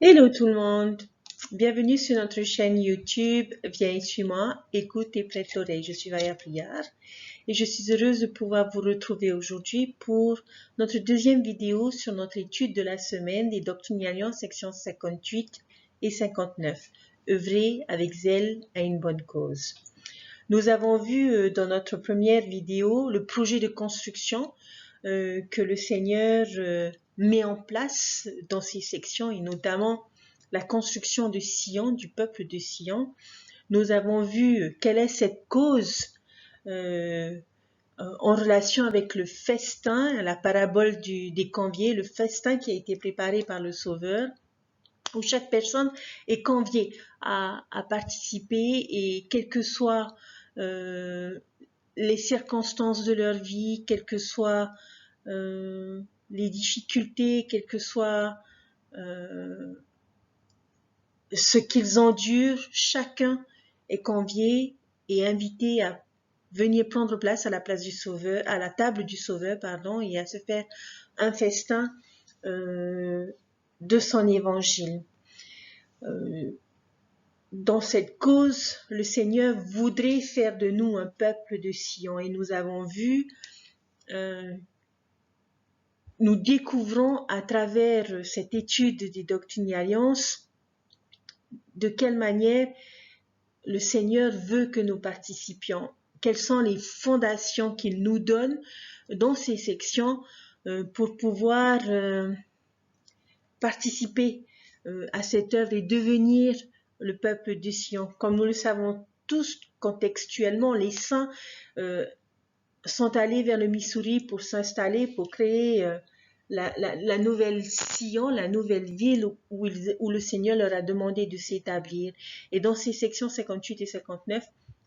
Hello tout le monde, bienvenue sur notre chaîne YouTube Viens suis-moi, écoute et prête l'oreille. Je suis Vaya Priar et je suis heureuse de pouvoir vous retrouver aujourd'hui pour notre deuxième vidéo sur notre étude de la semaine des Doctrines et Alliances sections 58 et 59. Œuvrer avec zèle à une bonne cause. Nous avons vu dans notre première vidéo le projet de construction que le Seigneur met en place dans ces sections et notamment la construction de Sion, du peuple de Sion. Nous avons vu quelle est cette cause en relation avec le festin, la parabole des conviés, le festin qui a été préparé par le Sauveur, où chaque personne est conviée à participer et quelles que soient les circonstances de leur vie, quelles que soient les difficultés, quelles que soient ce qu'ils endurent, chacun est convié et invité à venir prendre place à la place du Sauveur, à la table du Sauveur, pardon, et à se faire un festin de son évangile. Dans cette cause, le Seigneur voudrait faire de nous un peuple de Sion et nous avons vu, nous découvrons à travers cette étude des Doctrines et Alliances de quelle manière le Seigneur veut que nous participions, quelles sont les fondations qu'il nous donne dans ces sections pour pouvoir participer à cette œuvre et devenir le peuple de Sion. Comme nous le savons tous contextuellement, les saints sont allés vers le Missouri pour s'installer, pour créer la nouvelle Sion, la nouvelle ville où le Seigneur leur a demandé de s'établir. Et dans ces sections 58 et 59,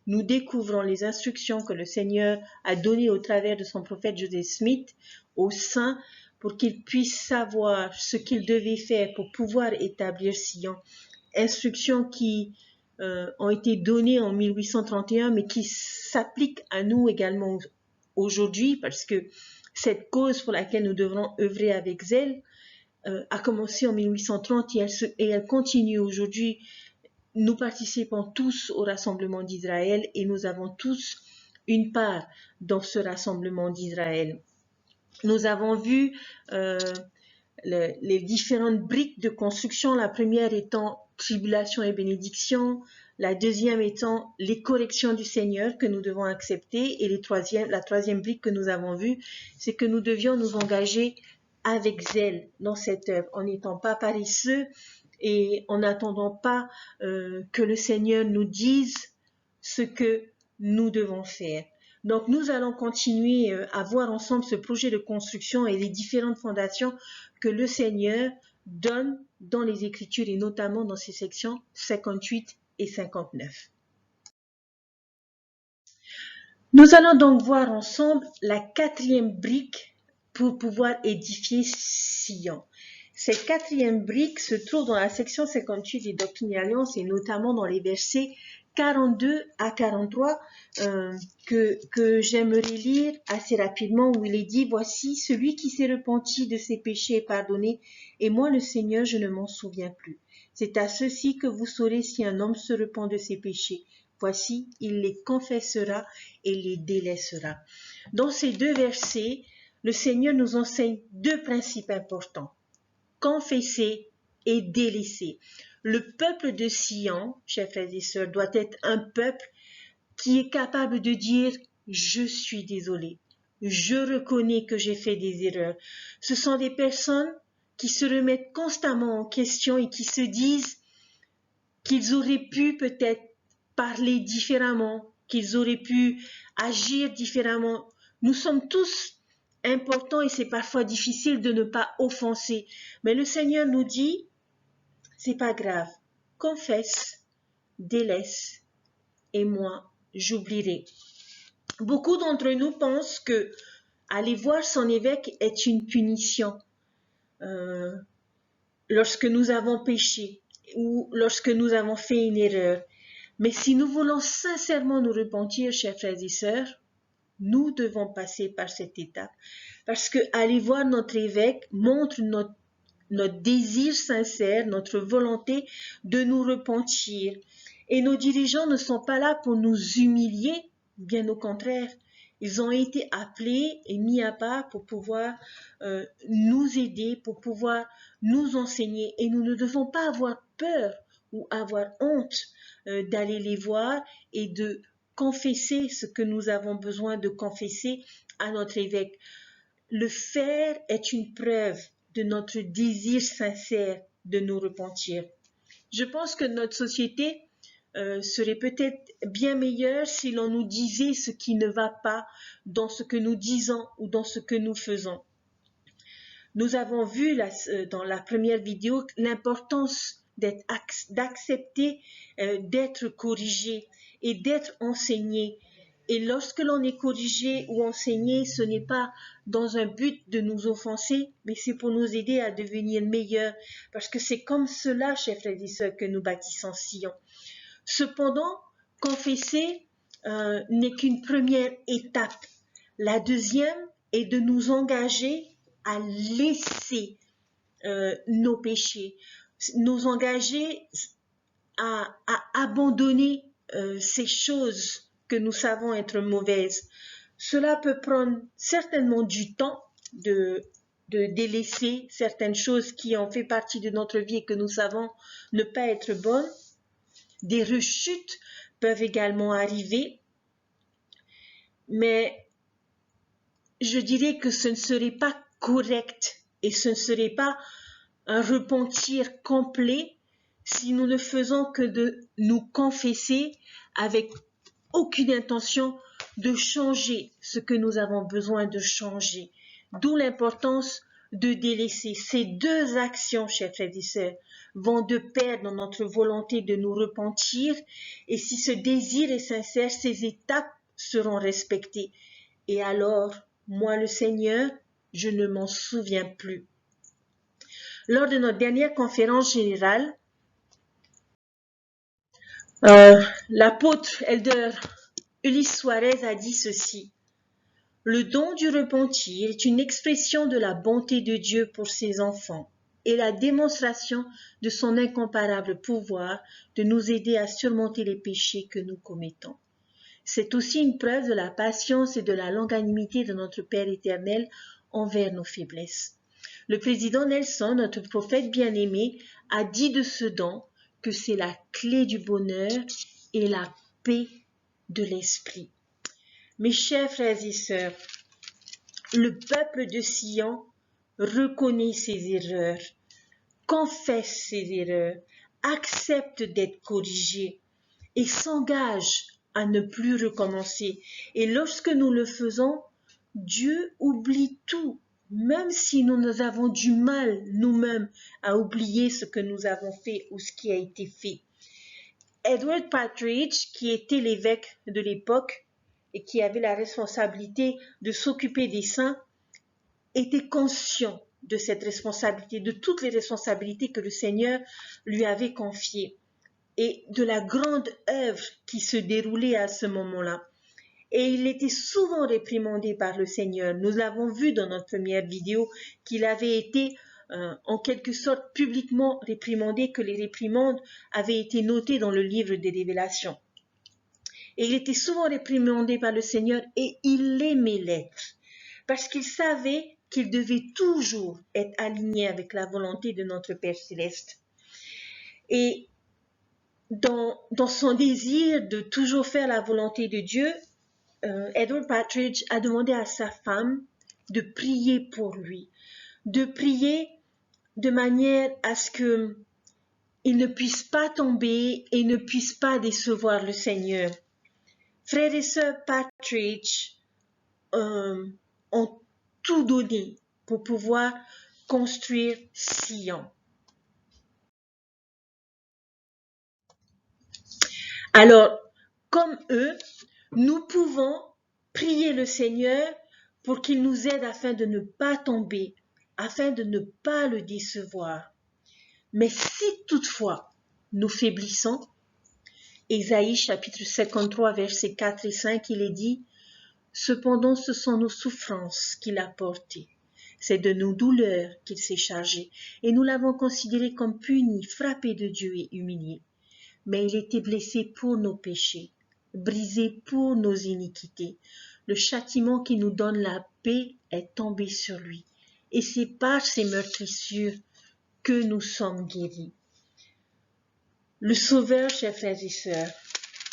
nous découvrons les instructions que le Seigneur a données au travers de son prophète Joseph Smith aux saints pour qu'ils puissent savoir ce qu'ils devaient faire pour pouvoir établir Sion. Instructions qui ont été données en 1831, mais qui s'appliquent à nous également aujourd'hui, parce que cette cause pour laquelle nous devrons œuvrer avec zèle a commencé en 1830 et elle continue aujourd'hui. Nous participons tous au rassemblement d'Israël et nous avons tous une part dans ce rassemblement d'Israël. Nous avons vu les différentes briques de construction, la première étant tribulation et bénédiction, la deuxième étant les corrections du Seigneur que nous devons accepter, et la troisième brique que nous avons vue, c'est que nous devions nous engager avec zèle dans cette œuvre, en n'étant pas paresseux et en n'attendant pas que le Seigneur nous dise ce que nous devons faire. Donc nous allons continuer à voir ensemble ce projet de construction et les différentes fondations que le Seigneur donne dans les Écritures et notamment dans ces sections 58 et 59. Nous allons donc voir ensemble la quatrième brique pour pouvoir édifier Sion. Cette quatrième brique se trouve dans la section 58 des Doctrines et Alliances et notamment dans les versets 42 à 43 que j'aimerais lire assez rapidement, où il est dit: voici, celui qui s'est repenti de ses péchés est pardonné, et moi le Seigneur je ne m'en souviens plus. C'est à ceci que vous saurez si un homme se repent de ses péchés. Voici, il les confessera et les délaissera. Dans ces deux versets, le Seigneur nous enseigne deux principes importants: confesser et délaisser. Le peuple de Sion, chers frères et sœurs, doit être un peuple qui est capable de dire: je suis désolé, je reconnais que j'ai fait des erreurs. Ce sont des personnes qui se remettent constamment en question et qui se disent qu'ils auraient pu peut-être parler différemment, qu'ils auraient pu agir différemment. Nous sommes tous importants et c'est parfois difficile de ne pas offenser. Mais le Seigneur nous dit: c'est pas grave, confesse, délaisse, et moi, j'oublierai. Beaucoup d'entre nous pensent que aller voir son évêque est une punition lorsque nous avons péché ou lorsque nous avons fait une erreur. Mais si nous voulons sincèrement nous repentir, chers frères et sœurs, nous devons passer par cette étape. Parce que aller voir notre évêque montre notre désir sincère, notre volonté de nous repentir. Et nos dirigeants ne sont pas là pour nous humilier, bien au contraire. Ils ont été appelés et mis à part pour pouvoir nous aider, pour pouvoir nous enseigner. Et nous ne devons pas avoir peur ou avoir honte d'aller les voir et de confesser ce que nous avons besoin de confesser à notre évêque. Le faire est une preuve de notre désir sincère de nous repentir. Je pense que notre société serait peut-être bien meilleure si l'on nous disait ce qui ne va pas dans ce que nous disons ou dans ce que nous faisons. Nous avons vu dans la première vidéo l'importance d'accepter d'être corrigé et d'être enseigné. Et lorsque l'on est corrigé ou enseigné, ce n'est pas dans un but de nous offenser, mais c'est pour nous aider à devenir meilleurs. Parce que c'est comme cela, chers frères et sœurs, que nous bâtissons Sion. Cependant, confesser n'est qu'une première étape. La deuxième est de nous engager à laisser nos péchés, nous engager à abandonner ces choses que nous savons être mauvaises. Cela peut prendre certainement du temps de délaisser certaines choses qui ont fait partie de notre vie et que nous savons ne pas être bonnes. Des rechutes peuvent également arriver, mais je dirais que ce ne serait pas correct et ce ne serait pas un repentir complet si nous ne faisons que de nous confesser avec aucune intention de changer ce que nous avons besoin de changer. D'où l'importance de délaisser. Ces deux actions, chers frères et sœurs, vont de pair dans notre volonté de nous repentir. Et si ce désir est sincère, ces étapes seront respectées. Et alors, moi le Seigneur, je ne m'en souviens plus. Lors de notre dernière conférence générale, l'apôtre Elder Ulysse Suarez a dit ceci. Le don du repentir est une expression de la bonté de Dieu pour ses enfants et la démonstration de son incomparable pouvoir de nous aider à surmonter les péchés que nous commettons. C'est aussi une preuve de la patience et de la longanimité de notre Père éternel envers nos faiblesses. Le président Nelson, notre prophète bien-aimé, a dit de ce don que c'est la clé du bonheur et la paix de l'esprit. Mes chers frères et sœurs, le peuple de Sion reconnaît ses erreurs, confesse ses erreurs, accepte d'être corrigé et s'engage à ne plus recommencer. Et lorsque nous le faisons, Dieu oublie tout, même si nous avons du mal nous-mêmes à oublier ce que nous avons fait ou ce qui a été fait. Edward Partridge, qui était l'évêque de l'époque et qui avait la responsabilité de s'occuper des saints, était conscient de cette responsabilité, de toutes les responsabilités que le Seigneur lui avait confiées et de la grande œuvre qui se déroulait à ce moment-là. Et il était souvent réprimandé par le Seigneur. Nous l'avons vu dans notre première vidéo qu'il avait été en quelque sorte publiquement réprimandé, que les réprimandes avaient été notées dans le livre des Révélations. Et il était souvent réprimandé par le Seigneur et il aimait l'être parce qu'il savait qu'il devait toujours être aligné avec la volonté de notre Père Céleste. Et dans son désir de toujours faire la volonté de Dieu, Edward Partridge a demandé à sa femme de prier pour lui, de prier de manière à ce qu'il ne puisse pas tomber et ne puisse pas décevoir le Seigneur. Frères et sœurs Partridge ont tout donné pour pouvoir construire Sion. Alors, comme eux, nous pouvons prier le Seigneur pour qu'il nous aide afin de ne pas tomber, afin de ne pas le décevoir. Mais si toutefois nous faiblissons, Ésaïe chapitre 53 versets 4 et 5, il est dit « Cependant ce sont nos souffrances qu'il a portées, C'est de nos douleurs qu'il s'est chargé, et nous l'avons considéré comme puni, frappé de Dieu et humilié. Mais il était blessé pour nos péchés, brisé pour nos iniquités. Le châtiment qui nous donne la paix est tombé sur lui, et c'est par ses meurtrissures que nous sommes guéris. Le Sauveur, chers frères et sœurs,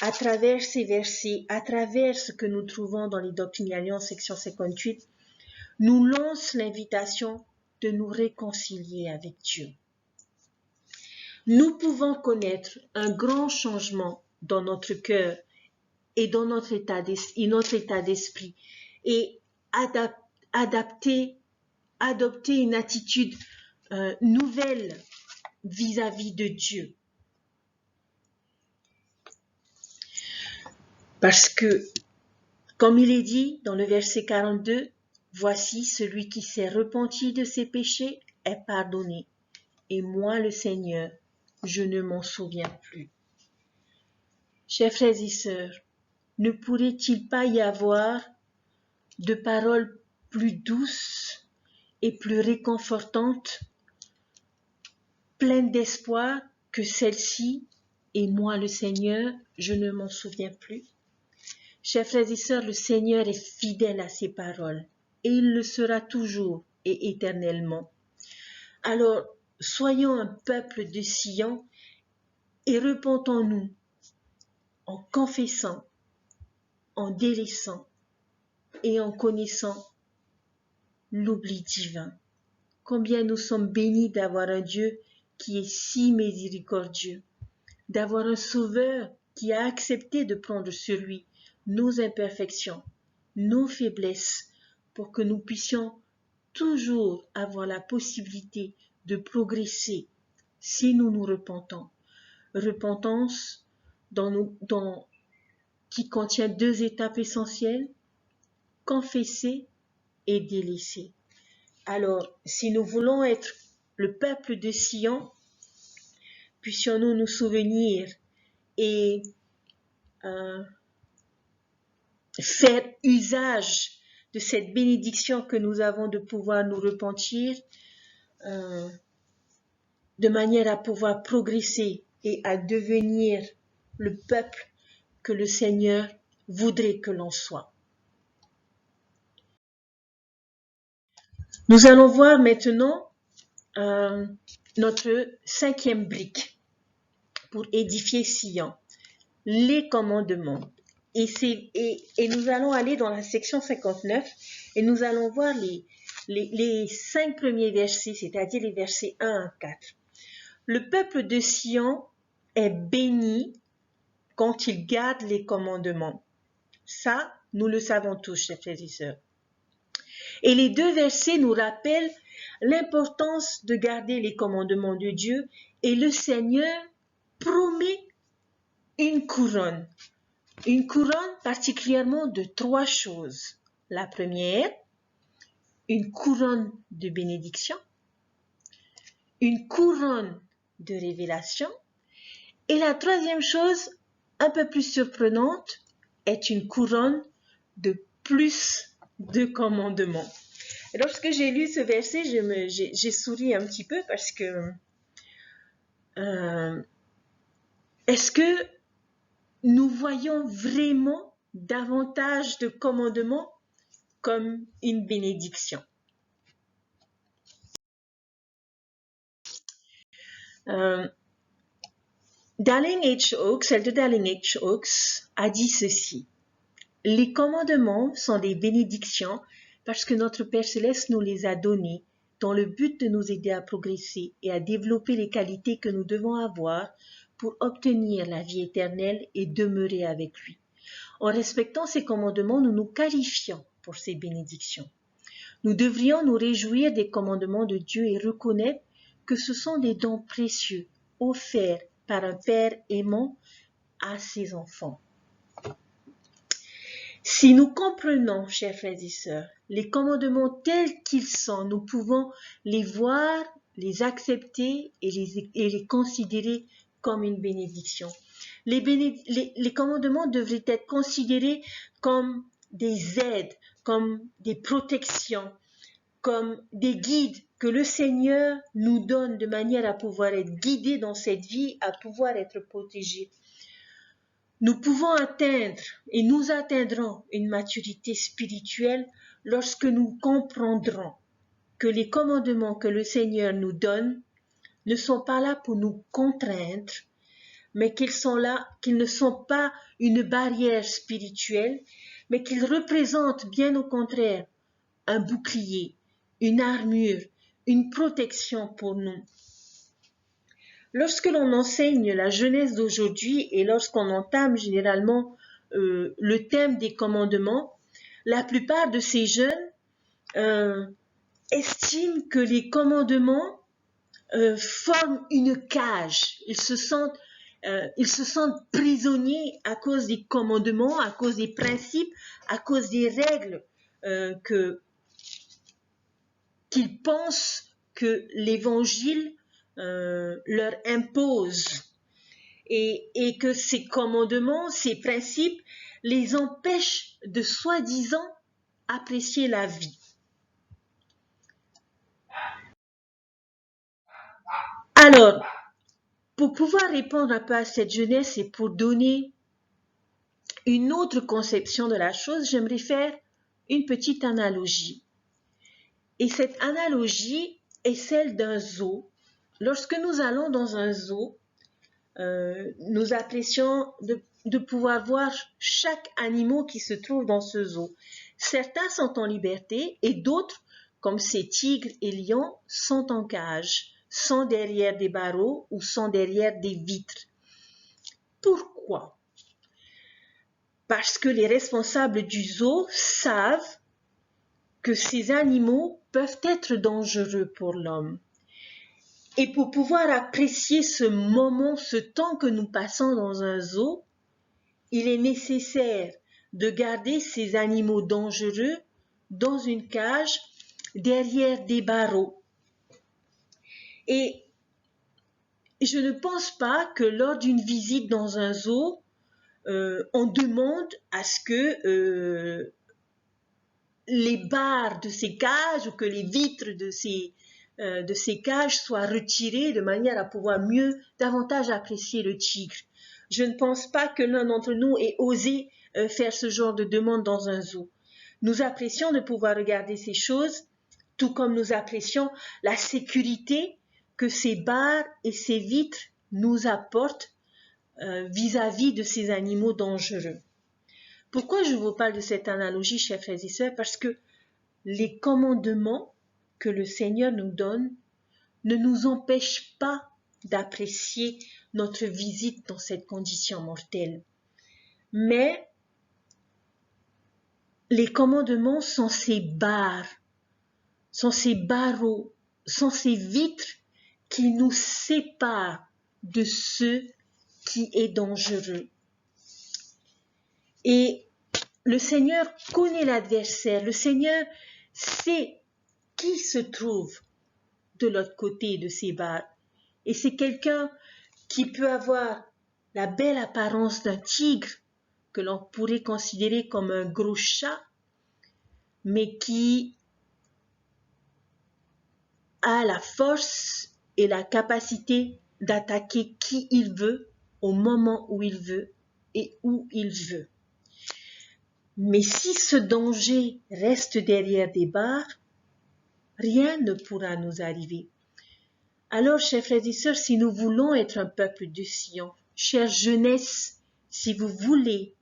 à travers ces versets, à travers ce que nous trouvons dans les Doctrines et Alliances, section 58, nous lance l'invitation de nous réconcilier avec Dieu. Nous pouvons connaître un grand changement dans notre cœur et dans notre état d'esprit et adopter une attitude nouvelle vis-à-vis de Dieu. Parce que, comme il est dit dans le verset 42, « Voici celui qui s'est repenti de ses péchés est pardonné, et moi le Seigneur, je ne m'en souviens plus. » Chers frères et sœurs, ne pourrait-il pas y avoir de paroles plus douces et plus réconfortantes, pleines d'espoir que celle-ci, « Et moi le Seigneur, je ne m'en souviens plus » ? Chers frères et sœurs, le Seigneur est fidèle à ses paroles et il le sera toujours et éternellement. Alors, soyons un peuple de Sion et repentons-nous en confessant, en délaissant et en connaissant l'oubli divin. Combien nous sommes bénis d'avoir un Dieu qui est si miséricordieux, d'avoir un Sauveur qui a accepté de prendre sur lui nos imperfections, nos faiblesses, pour que nous puissions toujours avoir la possibilité de progresser si nous nous repentons. Repentance qui contient 2 étapes essentielles, confesser et délaisser. Alors, si nous voulons être le peuple de Sion, puissions-nous nous souvenir et faire usage de cette bénédiction que nous avons de pouvoir nous repentir, de manière à pouvoir progresser et à devenir le peuple que le Seigneur voudrait que l'on soit. Nous allons voir maintenant notre 5e brique pour édifier Sion, les commandements. Et nous allons aller dans la section 59 et nous allons voir les 5 premiers versets, c'est-à-dire les versets 1 à 4. Le peuple de Sion est béni quand il garde les commandements. Ça, nous le savons tous, chers frères et sœurs. Et les 2 versets nous rappellent l'importance de garder les commandements de Dieu et le Seigneur promet une couronne particulièrement de 3 choses. La première, une couronne de bénédiction, une couronne de révélation, et la 3e chose, un peu plus surprenante, est une couronne de plus de commandements. Et lorsque j'ai lu ce verset, j'ai souri un petit peu parce que est-ce que nous voyons vraiment davantage de commandements comme une bénédiction? Darling H. Oaks, Elder Darling H. Oaks, a dit ceci. Les commandements sont des bénédictions parce que notre Père Céleste nous les a donnés dans le but de nous aider à progresser et à développer les qualités que nous devons avoir pour obtenir la vie éternelle et demeurer avec lui. En respectant ces commandements, nous nous qualifions pour ces bénédictions. Nous devrions nous réjouir des commandements de Dieu et reconnaître que ce sont des dons précieux offerts par un Père aimant à ses enfants. Si nous comprenons, chers frères et sœurs, les commandements tels qu'ils sont, nous pouvons les voir, les accepter et les considérer comme une bénédiction. Les commandements devraient être considérés comme des aides, comme des protections, comme des guides que le Seigneur nous donne de manière à pouvoir être guidés dans cette vie, à pouvoir être protégés. Nous pouvons atteindre et nous atteindrons une maturité spirituelle lorsque nous comprendrons que les commandements que le Seigneur nous donne ne sont pas là pour nous contraindre, mais qu'ils ne sont pas une barrière spirituelle, mais qu'ils représentent bien au contraire un bouclier, une armure, une protection pour nous. Lorsque l'on enseigne la jeunesse d'aujourd'hui et lorsqu'on entame généralement le thème des commandements, la plupart de ces jeunes estiment que les commandements forment une cage. Ils se sentent prisonniers à cause des commandements, à cause des principes, à cause des règles qu'ils pensent que l'Évangile leur impose et que ces commandements, ces principes les empêchent de soi-disant apprécier la vie. Alors, pour pouvoir répondre un peu à cette jeunesse et pour donner une autre conception de la chose, j'aimerais faire une petite analogie. Et cette analogie est celle d'un zoo. Lorsque nous allons dans un zoo, nous apprécions de pouvoir voir chaque animal qui se trouve dans ce zoo. Certains sont en liberté et d'autres, comme ces tigres et lions, sont en cage, sont derrière des barreaux ou sont derrière des vitres. Pourquoi? Parce que les responsables du zoo savent que ces animaux peuvent être dangereux pour l'homme. Et pour pouvoir apprécier ce moment, ce temps que nous passons dans un zoo, il est nécessaire de garder ces animaux dangereux dans une cage derrière des barreaux. Et je ne pense pas que lors d'une visite dans un zoo, on demande à ce que les barres de ces cages ou que les vitres de ces cages soient retirées de manière à pouvoir davantage apprécier le tigre. Je ne pense pas que l'un d'entre nous ait osé faire ce genre de demande dans un zoo. Nous apprécions de pouvoir regarder ces choses, tout comme nous apprécions la sécurité que ces barres et ces vitres nous apportent vis-à-vis de ces animaux dangereux. Pourquoi je vous parle de cette analogie, chers frères et sœurs? Parce que les commandements que le Seigneur nous donne ne nous empêchent pas d'apprécier notre visite dans cette condition mortelle. Mais les commandements sont ces barres, sont ces barreaux, sont ces vitres qui nous séparent de ce qui est dangereux. Et le Seigneur connaît l'adversaire, le Seigneur sait qui se trouve de l'autre côté de ces barres. Et c'est quelqu'un qui peut avoir la belle apparence d'un tigre, que l'on pourrait considérer comme un gros chat, mais qui a la force et la capacité d'attaquer qui il veut, au moment où il veut et où il veut. Mais si ce danger reste derrière des barres, rien ne pourra nous arriver. Alors, chers frères et sœurs, si nous voulons être un peuple de Sion, chère jeunesse, si vous voulez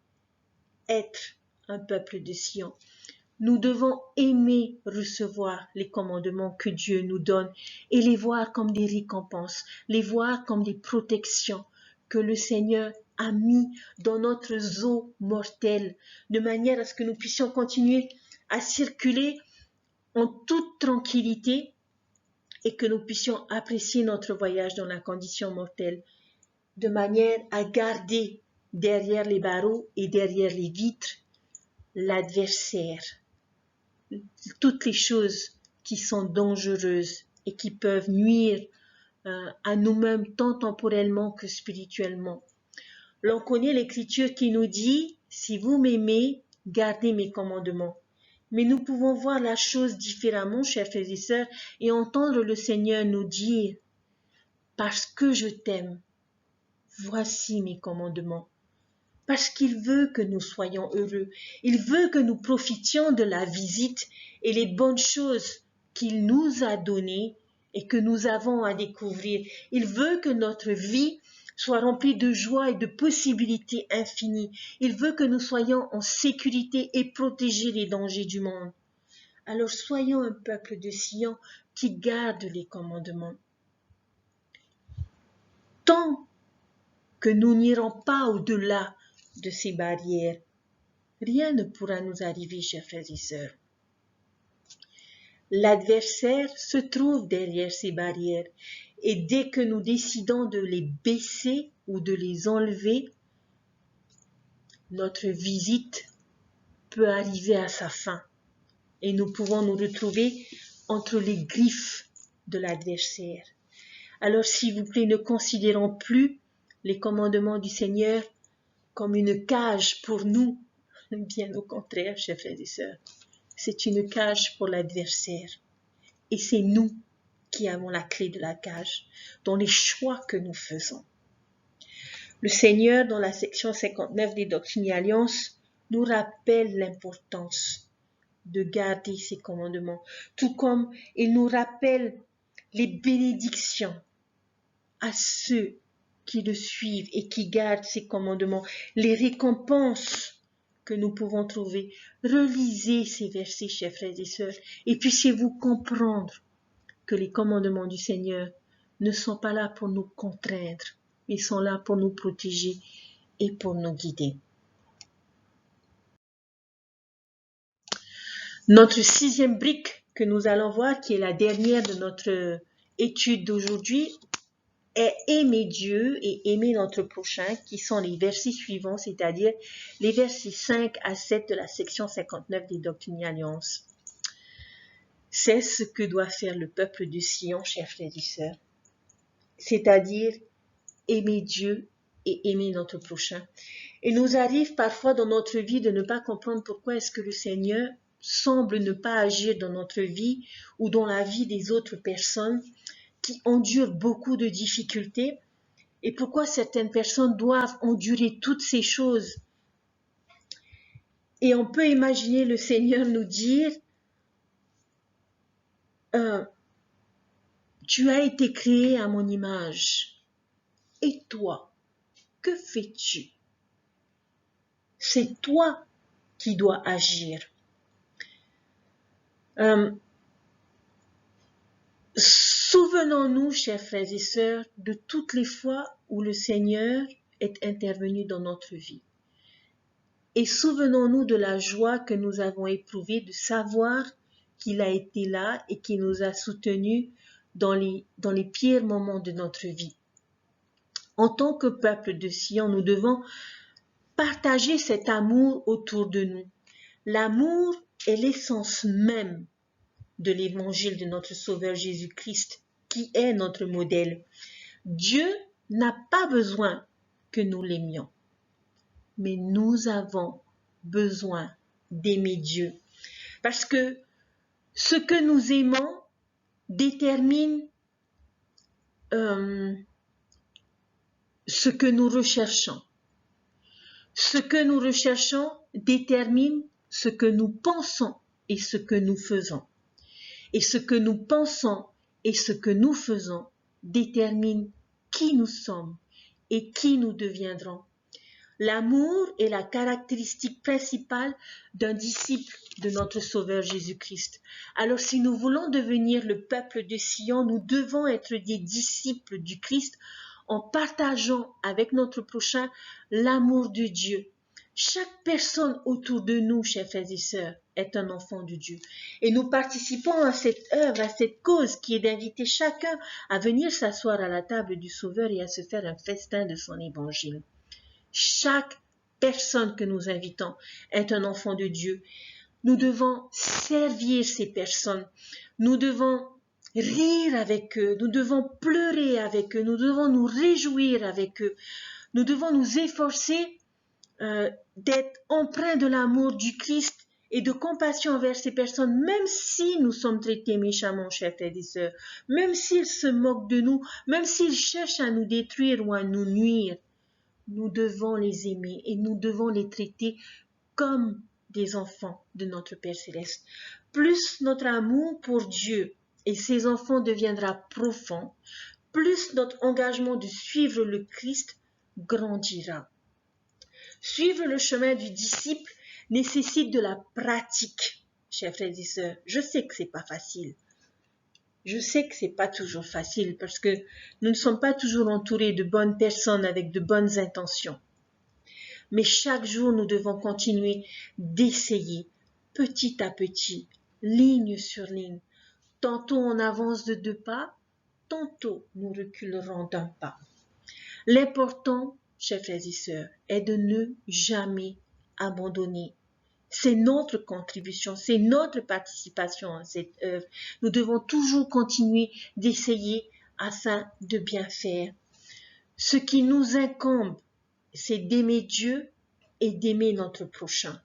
être un peuple de Sion, nous devons aimer recevoir les commandements que Dieu nous donne et les voir comme des récompenses, les voir comme des protections que le Seigneur a mis dans notre zoo mortel, de manière à ce que nous puissions continuer à circuler en toute tranquillité et que nous puissions apprécier notre voyage dans la condition mortelle, de manière à garder derrière les barreaux et derrière les vitres l'adversaire, toutes les choses qui sont dangereuses et qui peuvent nuire à nous-mêmes tant temporellement que spirituellement. L'on connaît l'écriture qui nous dit « Si vous m'aimez, gardez mes commandements. Mais nous pouvons voir la chose différemment, chers frères et sœurs, et entendre le Seigneur nous dire, parce que je t'aime, voici mes commandements. Parce qu'il veut que nous soyons heureux. Il veut que nous profitions de la visite et les bonnes choses qu'il nous a données et que nous avons à découvrir. Il veut que notre vie soit remplie de joie et de possibilités infinies. Il veut que nous soyons en sécurité et protégés des dangers du monde. Alors soyons un peuple de Sion qui garde les commandements. Tant que nous n'irons pas au-delà de ces barrières, rien ne pourra nous arriver, chers frères et sœurs. L'adversaire se trouve derrière ces barrières et dès que nous décidons de les baisser ou de les enlever, notre visite peut arriver à sa fin et nous pouvons nous retrouver entre les griffes de l'adversaire. Alors, s'il vous plaît, ne considérons plus les commandements du Seigneur comme une cage pour nous. Bien au contraire, chers frères et sœurs, c'est une cage pour l'adversaire. Et c'est nous qui avons la clé de la cage, dans les choix que nous faisons. Le Seigneur, dans la section 59 des Doctrines et Alliances, nous rappelle l'importance de garder ses commandements, tout comme il nous rappelle les bénédictions à ceux qui le suivent et qui gardent ses commandements, les récompenses que nous pouvons trouver. Relisez ces versets, chers frères et sœurs, et puissiez-vous comprendre que les commandements du Seigneur ne sont pas là pour nous contraindre, ils sont là pour nous protéger et pour nous guider. Notre sixième brique que nous allons voir, qui est la dernière de notre étude d'aujourd'hui, est aimer Dieu et aimer notre prochain, qui sont les versets suivants, c'est-à-dire les versets 5 à 7 de la section 59 des Doctrines et Alliances. C'est ce que doit faire le peuple de Sion, chers frères et sœurs, c'est-à-dire aimer Dieu et aimer notre prochain. Il nous arrive parfois dans notre vie de ne pas comprendre pourquoi est-ce que le Seigneur semble ne pas agir dans notre vie ou dans la vie des autres personnes qui endurent beaucoup de difficultés et pourquoi certaines personnes doivent endurer toutes ces choses. Et on peut imaginer le Seigneur nous dire tu as été créé à mon image. Et toi, que fais-tu? C'est toi qui dois agir. Souvenons-nous, chers frères et sœurs, de toutes les fois où le Seigneur est intervenu dans notre vie. Et souvenons-nous de la joie que nous avons éprouvée de savoir qu'il a été là et qu'il nous a soutenus dans les pires moments de notre vie. En tant que peuple de Sion, nous devons partager cet amour autour de nous. L'amour est l'essence même de l'évangile de notre Sauveur Jésus-Christ, qui est notre modèle. Dieu n'a pas besoin que nous l'aimions, mais nous avons besoin d'aimer Dieu. Parce que ce que nous aimons détermine ce que nous recherchons. Ce que nous recherchons détermine ce que nous pensons et ce que nous faisons. Et ce que nous pensons et ce que nous faisons détermine qui nous sommes et qui nous deviendrons. L'amour est la caractéristique principale d'un disciple de notre Sauveur Jésus-Christ. Alors si nous voulons devenir le peuple de Sion, nous devons être des disciples du Christ en partageant avec notre prochain l'amour de Dieu. Chaque personne autour de nous, chers frères et sœurs, est un enfant de Dieu. Et nous participons à cette œuvre, à cette cause qui est d'inviter chacun à venir s'asseoir à la table du Sauveur et à se faire un festin de son évangile. Chaque personne que nous invitons est un enfant de Dieu. Nous devons servir ces personnes. Nous devons rire avec eux. Nous devons pleurer avec eux. Nous devons nous réjouir avec eux. Nous devons nous efforcer d'être empreints de l'amour du Christ et de compassion envers ces personnes, même si nous sommes traités méchamment, chers frères et sœurs, même s'ils se moquent de nous, même s'ils cherchent à nous détruire ou à nous nuire, nous devons les aimer et nous devons les traiter comme des enfants de notre Père Céleste. Plus notre amour pour Dieu et ses enfants deviendra profond, plus notre engagement de suivre le Christ grandira. Suivre le chemin du disciple nécessite de la pratique, chers frères et sœurs. Je sais que c'est pas facile. Je sais que c'est pas toujours facile parce que nous ne sommes pas toujours entourés de bonnes personnes avec de bonnes intentions. Mais chaque jour, nous devons continuer d'essayer, petit à petit, ligne sur ligne. Tantôt on avance de 2 pas, tantôt nous reculerons d'1 pas. L'important, chers frères et sœurs, est de ne jamais abandonner. C'est notre contribution, c'est notre participation à cette œuvre. Nous devons toujours continuer d'essayer afin de bien faire. Ce qui nous incombe, c'est d'aimer Dieu et d'aimer notre prochain.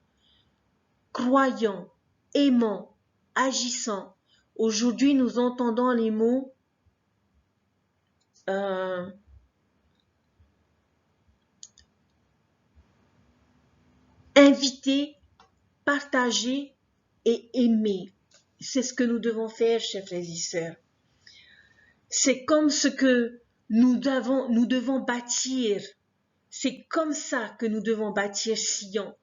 Croyant, aimant, agissant. Aujourd'hui, nous entendons les mots inviter, partager et aimer. C'est ce que nous devons faire, chers frères et sœurs. C'est comme ce que nous devons bâtir. C'est comme ça que nous devons bâtir Sion,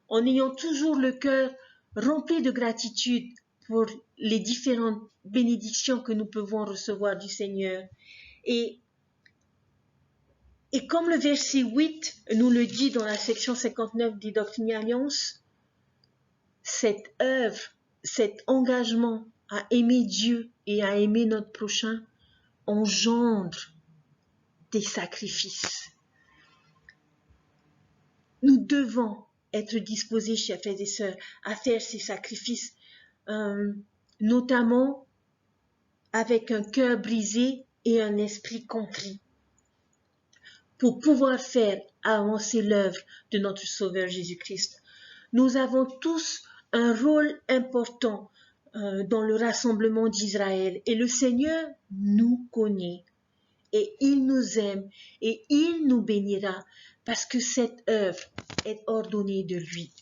en ayant toujours le cœur rempli de gratitude pour les différentes bénédictions que nous pouvons recevoir du Seigneur. Et comme le verset 8 nous le dit dans la section 59 des Doctrines et Alliances, cette œuvre, cet engagement à aimer Dieu et à aimer notre prochain engendre des sacrifices. Nous devons être disposés, chers frères et sœurs, à faire ces sacrifices, notamment avec un cœur brisé et un esprit contrit, pour pouvoir faire avancer l'œuvre de notre Sauveur Jésus-Christ. Nous avons tous un rôle important dans le rassemblement d'Israël et le Seigneur nous connaît et il nous aime et il nous bénira parce que cette œuvre est ordonnée de lui.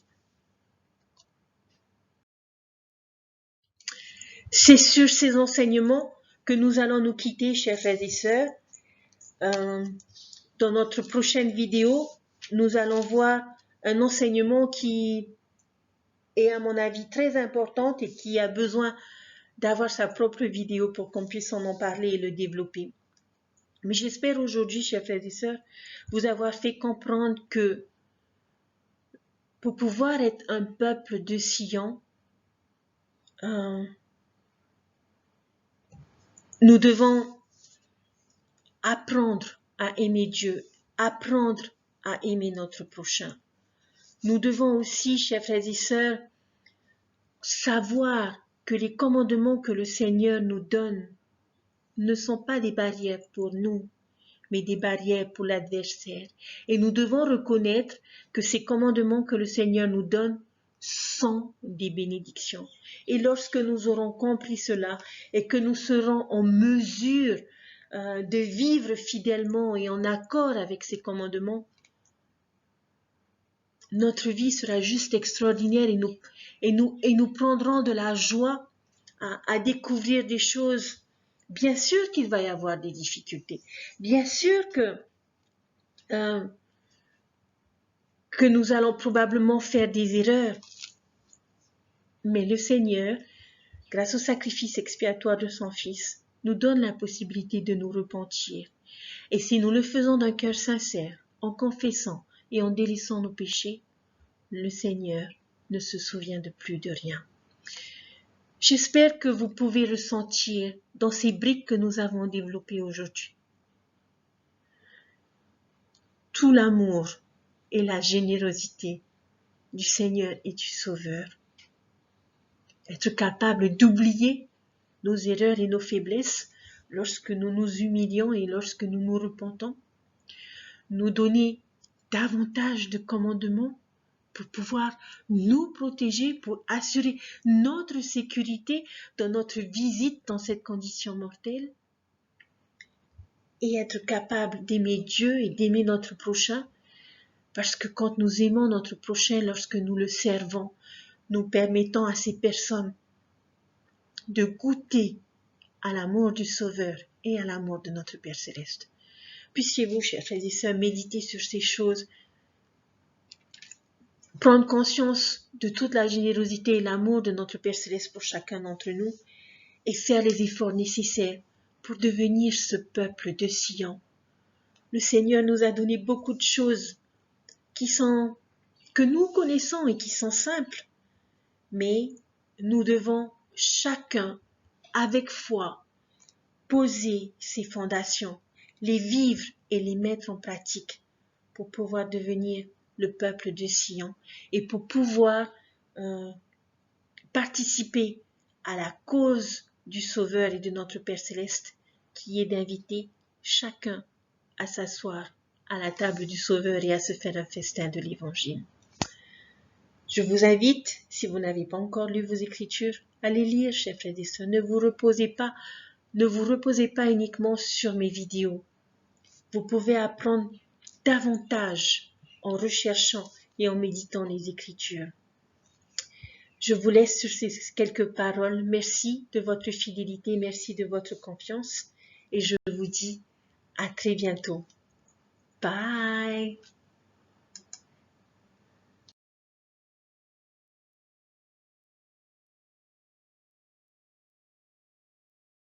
C'est sur ces enseignements que nous allons nous quitter, chers frères et sœurs. Dans notre prochaine vidéo, nous allons voir un enseignement qui est, à mon avis, très important et qui a besoin d'avoir sa propre vidéo pour qu'on puisse en parler et le développer. Mais j'espère aujourd'hui, chers frères et sœurs, vous avoir fait comprendre que pour pouvoir être un peuple de Sion, nous devons apprendre à aimer Dieu, apprendre à aimer notre prochain. Nous devons aussi, chers frères et sœurs, savoir que les commandements que le Seigneur nous donne ne sont pas des barrières pour nous, mais des barrières pour l'adversaire. Et nous devons reconnaître que ces commandements que le Seigneur nous donne sont des bénédictions. Et lorsque nous aurons compris cela et que nous serons en mesure de vivre fidèlement et en accord avec ces commandements, notre vie sera juste extraordinaire et nous prendrons de la joie à découvrir des choses. Bien sûr qu'il va y avoir des difficultés. Bien sûr que nous allons probablement faire des erreurs. Mais le Seigneur, grâce au sacrifice expiatoire de son Fils, nous donne la possibilité de nous repentir. Et si nous le faisons d'un cœur sincère, en confessant et en délaissant nos péchés, le Seigneur ne se souvient de plus de rien. J'espère que vous pouvez ressentir dans ces briques que nous avons développées aujourd'hui tout l'amour et la générosité du Seigneur et du Sauveur. Être capable d'oublier nos erreurs et nos faiblesses lorsque nous nous humilions et lorsque nous nous repentons. Nous donner davantage de commandements pour pouvoir nous protéger, pour assurer notre sécurité dans notre visite dans cette condition mortelle et être capable d'aimer Dieu et d'aimer notre prochain, parce que quand nous aimons notre prochain, lorsque nous le servons, nous permettons à ces personnes de goûter à l'amour du Sauveur et à l'amour de notre Père Céleste. Puissiez-vous, chers frères et sœurs, méditer sur ces choses, prendre conscience de toute la générosité et l'amour de notre Père Céleste pour chacun d'entre nous et faire les efforts nécessaires pour devenir ce peuple de Sion. Le Seigneur nous a donné beaucoup de choses que nous connaissons et qui sont simples, mais nous devons chacun, avec foi, poser ces fondations, les vivre et les mettre en pratique pour pouvoir devenir le peuple de Sion et pour pouvoir participer à la cause du Sauveur et de notre Père Céleste, qui est d'inviter chacun à s'asseoir à la table du Sauveur et à se faire un festin de l'Évangile. Je vous invite, si vous n'avez pas encore lu vos Écritures, à les lire, chers frères et sœurs. Ne vous reposez pas uniquement sur mes vidéos. Vous pouvez apprendre davantage en recherchant et en méditant les Écritures. Je vous laisse sur ces quelques paroles. Merci de votre fidélité, merci de votre confiance et je vous dis à très bientôt. Bye!